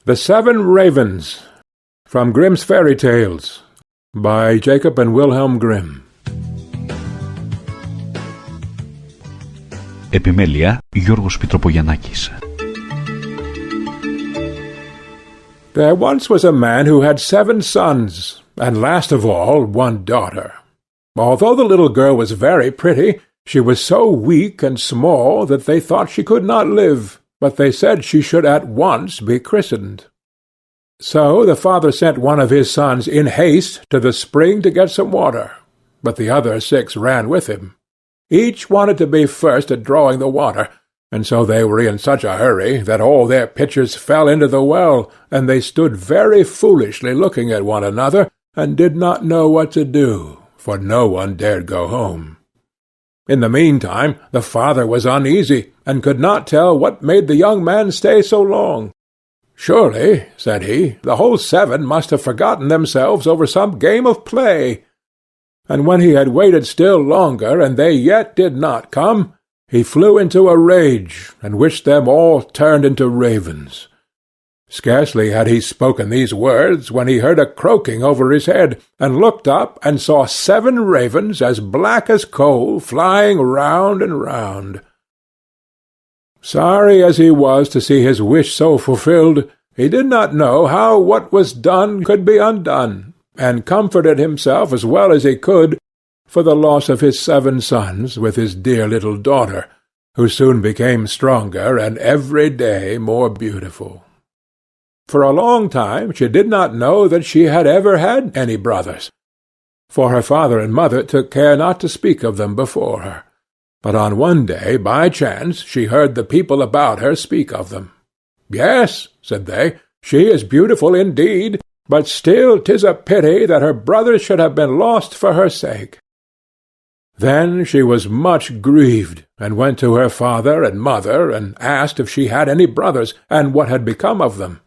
The Seven Ravens, from Grimm's Fairy Tales, by Jacob and Wilhelm Grimm. Επιμέλεια Γιώργος Πιτροπογιαννάκης. There once was a man who had 7 sons, and last of all 1 daughter. Although the little girl was very pretty, she was so weak and small that they thought she could not live, but they said she should at once be christened. So the father sent one of his sons in haste to the spring to get some water, but the other 6 ran with him. Each wanted to be first at drawing the water, and so they were in such a hurry that all their pitchers fell into the well, and they stood very foolishly looking at one another, and did not know what to do, for no one dared go home. In the meantime the father was uneasy, and could not tell what made the young man stay so long. "Surely," said he, "the whole 7 must have forgotten themselves over some game of play." And when he had waited still longer, and they yet did not come, he flew into a rage, and wished them all turned into ravens. Scarcely had he spoken these words, when he heard a croaking over his head, and looked up and saw 7 ravens as black as coal flying round and round. Sorry as he was to see his wish so fulfilled, he did not know how what was done could be undone, and comforted himself as well as he could for the loss of his 7 sons with his dear little daughter, who soon became stronger and every day more beautiful. For a long time she did not know that she had ever had any brothers, for her father and mother took care not to speak of them before her. But on one day, by chance, she heard the people about her speak of them. "Yes," said they, "she is beautiful indeed, but still 'tis a pity that her brothers should have been lost for her sake." Then she was much grieved, and went to her father and mother, and asked if she had any brothers, and what had become of them.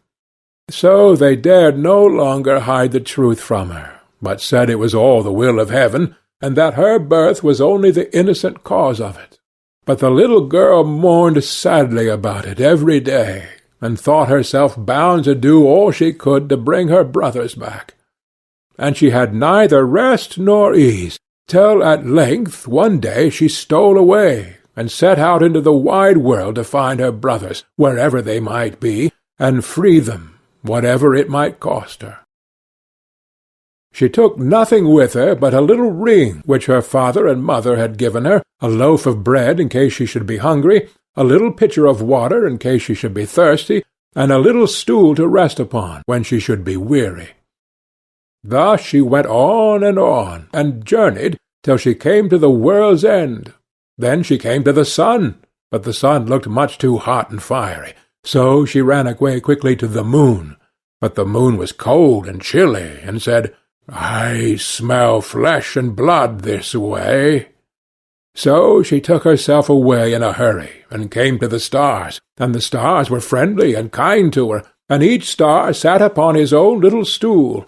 So they dared no longer hide the truth from her, but said it was all the will of heaven, and that her birth was only the innocent cause of it. But the little girl mourned sadly about it every day, and thought herself bound to do all she could to bring her brothers back. And she had neither rest nor ease, till at length one day she stole away, and set out into the wide world to find her brothers, wherever they might be, and free them, whatever it might cost her. She took nothing with her but a little ring which her father and mother had given her, a loaf of bread in case she should be hungry, a little pitcher of water in case she should be thirsty, and a little stool to rest upon when she should be weary. Thus she went on, and journeyed till she came to the world's end. Then she came to the sun, but the sun looked much too hot and fiery, so she ran away quickly to the moon. But the moon was cold and chilly, and said, "I smell flesh and blood this way." So she took herself away in a hurry, and came to the stars, and the stars were friendly and kind to her, and each star sat upon his own little stool.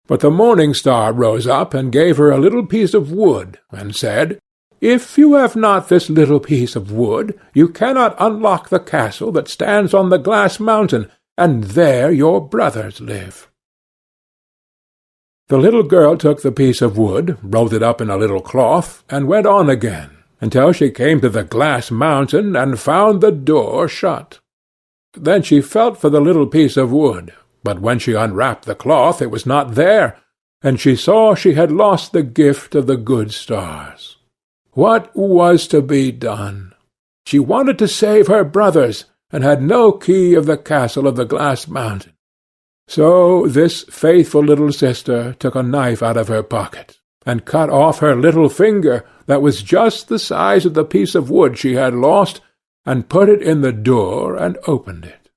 But the morning star rose up and gave her a little piece of wood, and said, "If you have not this little piece of wood, you cannot unlock the castle that stands on the glass mountain, and there your brothers live." The little girl took the piece of wood, rolled it up in a little cloth, and went on again, until she came to the glass mountain, and found the door shut. Then she felt for the little piece of wood, but when she unwrapped the cloth it was not there, and she saw she had lost the gift of the good stars. What was to be done? She wanted to save her brothers, and had no key of the castle of the glass mountain. So this faithful little sister took a knife out of her pocket, and cut off her little finger, that was just the size of the piece of wood she had lost, and put it in the door, and opened it.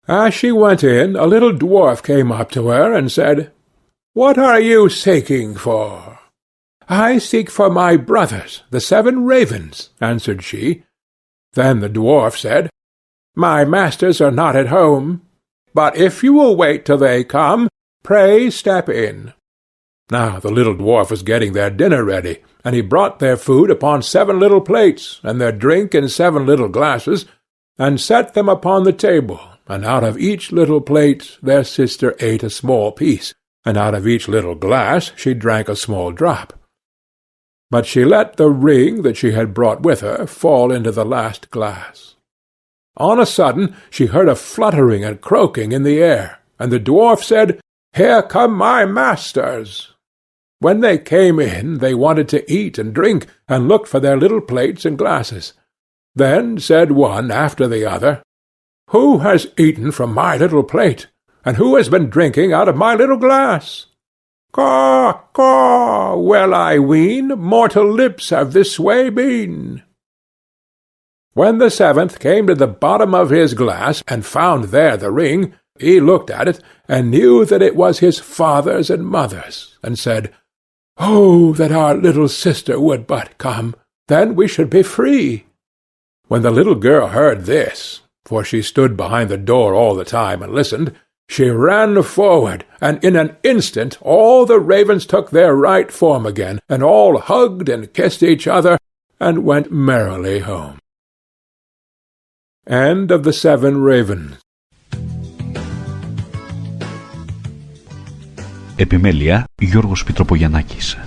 As she went in, a little dwarf came up to her, and said, "What are you seeking for?" "I seek for my brothers, the 7 ravens," answered she. Then the dwarf said, "My masters are not at home, but if you will wait till they come, pray step in." Now the little dwarf was getting their dinner ready, and he brought their food upon 7 little plates, and their drink in 7 little glasses, and set them upon the table, and out of each little plate their sister ate a small piece, and out of each little glass she drank a small drop. But she let the ring that she had brought with her fall into the last glass. On a sudden she heard a fluttering and croaking in the air, and the dwarf said, "Here come my masters." When they came in, they wanted to eat and drink, and looked for their little plates and glasses. Then said one after the other, "Who has eaten from my little plate, and who has been drinking out of my little glass?" "Caw, caw, well I ween, mortal lips have this way been." When the seventh came to the bottom of his glass, and found there the ring, he looked at it, and knew that it was his father's and mother's, and said, "Oh, that our little sister would but come, then we should be free." When the little girl heard this, for she stood behind the door all the time and listened, she ran forward, and in an instant all the ravens took their right form again, and all hugged and kissed each other, and went merrily home. End of the 7 Ravens. Επιμέλεια Γιώργος Πιτροπογιαννάκης.